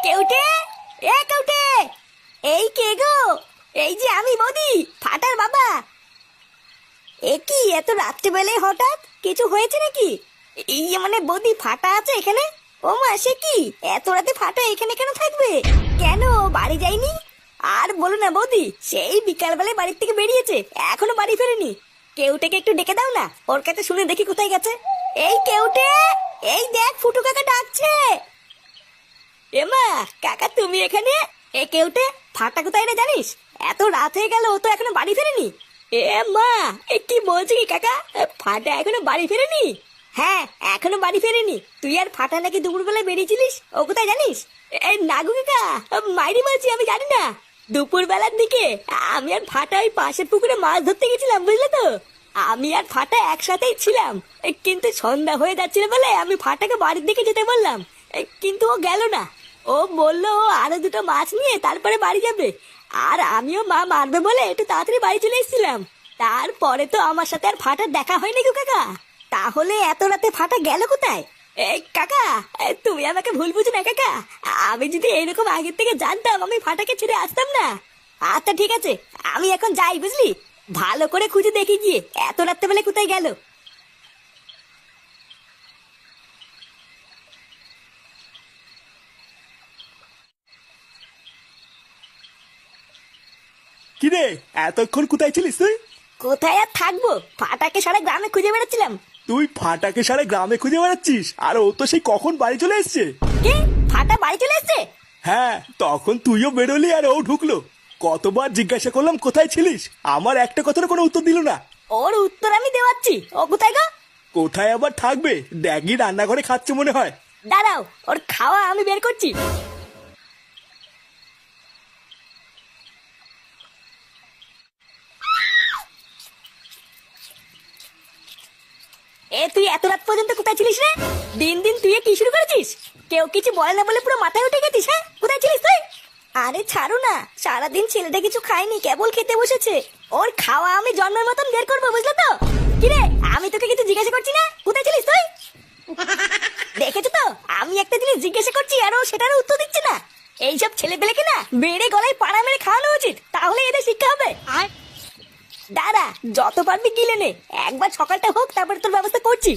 কেউটে, এ কেউটে, এই কে গো? এই যে আমি বৌদি, ফাটার বাবা। এ কি এত রাত্রিবেলায় হঠাৎ? কিছু হয়েছে নাকি? এই যে মানে বৌদি ফাটা আছে এখানে? ও মা, সে কি এত রাতে ফাটা এখানে কেন থাকবে? কেন বাড়ি যায়নি? আর বলো না বৌদি, সেই বিকালবেলায় বাড়ির থেকে বেরিয়েছে, এখনো বাড়ি ফেরেনি। কেউটেকে একটু ডেকে দাও না, ওর কাছে শুনে দেখি কোথায় গেছে। এই কেউটে, এই দেখ ফুটু কাকা ডাকছে। এমা, কাকা তুমি এখানে? এ কেউটে, ফাটা কোথায় রে জানিস? এত রাত হয়ে গেল, ও তো এখনো বাড়ি ফেরেনি। এ মা, এ কি বলছি কি কাকা? ফাটা এখনো বাড়ি ফেরেনি? হ্যাঁ, এখনো বাড়ি ফেরেনি। তুই আর ফাটা নাকি দুপুরবেলায় বেরিয়েছিলিস, ও কোথায় জানিস? এই নাগু কাকা, মাইরি বলছি, আমি জানি না। দুপুর বেলার দিকে আমি আর ফাটা ওই পাশের পুকুরে মাছ ধরতে গেছিলাম, বুঝলে তো। আমি আর ফাটা একসাথেই ছিলাম, কিন্তু সন্ধ্যা হয়ে যাচ্ছিল বলে আমি ফাটাকে বাড়ির দিকে যেতে বললাম, কিন্তু ও গেল না। ও বললো ও আরো দুটো মাছ নিয়ে তারপরে বাড়ি যাবে। আর আমিও মা মারবে বলে একটু তাড়াতাড়ি বাড়ি চলে এসেছিলাম। তারপরে তো আমার সাথে আর ফাটার দেখা হয়নি গো কাকা। তাহলে এত রাতে ফাটা গেল কোথায়? এই কাকা, তুমি আমাকে ভুল বুঝো না কাকা। আমি যদি এইরকম আগের থেকে জানতাম, আমি ফাটাকে ছেড়ে আসতাম না। আচ্ছা ঠিক আছে, আমি এখন যাই, বুঝলি। ভালো করে খুঁজে দেখি গিয়ে এত রাত্রেবেলা কোথায় গেল। কিরে, এতক্ষণ কোথায় ছিলিস তুই? কোথায় আর থাকবো, ফাটাকে সারা গ্রামে খুঁজে বেড়াচ্ছিলাম। তুই ফাটাকে সারা গ্রামে খুঁজে বেড়াচ্ছিস, আর ও তো সেই কখন বাড়ি চলে এসছে। কি, ফাটা বাড়ি চলে এসছে? হ্যাঁ, তখন তুইও বেরোলি আর ও ঢুকলো। কতবার জিজ্ঞাসা করলাম কোথায় ছিলিস, আমার একটা কথার কোনো উত্তর দিল না। ওর উত্তর আমি দেওয়াচ্ছি, ও কোথায় গো? কোথায় আবার থাকবে, ড্যাগি রান্নাঘরে খাচ্ছে মনে হয়। দাঁড়াও, ওর খাওয়া আমি বের করছি। এ তুই এত রাত পর্যন্ত কোথায় ছিলিস রে? দিন দিন তুই কি শুরু করেছিস? কেউ কিছু বলে না বলে পুরো মাথায় উঠে গেছিস, হ্যাঁ? কোথায় ছিলিস তুই? আরে ছাড়ো না, সারাদিন ছেলেটা কিছু খায়নি, কেবল খেতে বসেছে। ওর খাওয়া আমি জন্মের মতন বের করবো, বুঝলে তো। কিরে, আমি তোকে কিছু জিজ্ঞাসা করছি না, কোথায় ছিলিস তুই? দেখেছো তো, আমি একটা জিনিস জিজ্ঞাসা করছি আর ও সেটারও উত্তর দিচ্ছে না। এইসব ছেলে পেলেকে না বেড়ে গলায় পাড়া মেরে খাওয়ানো উচিত, তাহলে এদের শিক্ষা হবে। দাঁড়া, যত পারবি গিলে নে, একবার সকালটা হোক, তারপরে তোর ব্যবস্থা করছি।